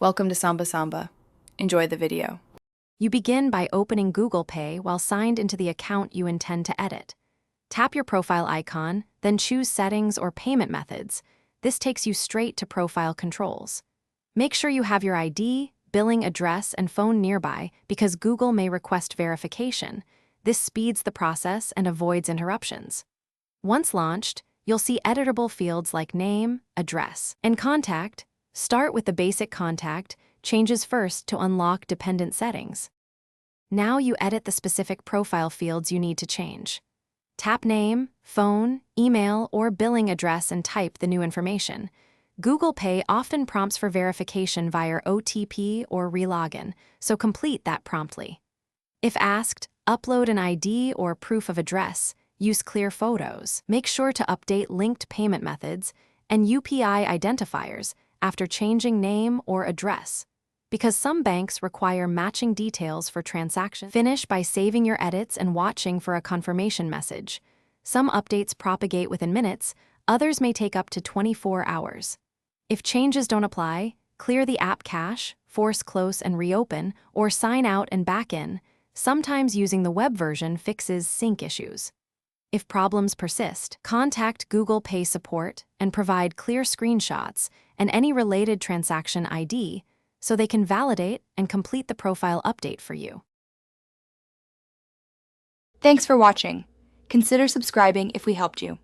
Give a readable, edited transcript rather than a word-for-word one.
Welcome to Samba Samba. Enjoy the video. You begin by opening Google Pay while signed into the account you intend to edit. Tap your profile icon, then choose Settings or Payment Methods. This takes you straight to Profile Controls. Make sure you have your ID, billing address, and phone nearby because Google may request verification. This speeds the process and avoids interruptions. Once launched, you'll see editable fields like name, address, and contact. Start with the basic contact, changes first to unlock dependent settings. Now you edit the specific profile fields you need to change. Tap name, phone, email, or billing address and type the new information. Google Pay often prompts for verification via OTP or relogin, so complete that promptly. If asked, upload an ID or proof of address, use clear photos. Make sure to update linked payment methods and UPI identifiers after changing name or address, because some banks require matching details for transactions. Finish by saving your edits and watching for a confirmation message. Some updates propagate within minutes, others may take up to 24 hours. If changes don't apply, clear the app cache, force close and reopen, or sign out and back in. Sometimes using the web version fixes sync issues. If problems persist, contact Google Pay support and provide clear screenshots and any related transaction ID so they can validate and complete the profile update for you. Thanks for watching. Consider subscribing if we helped you.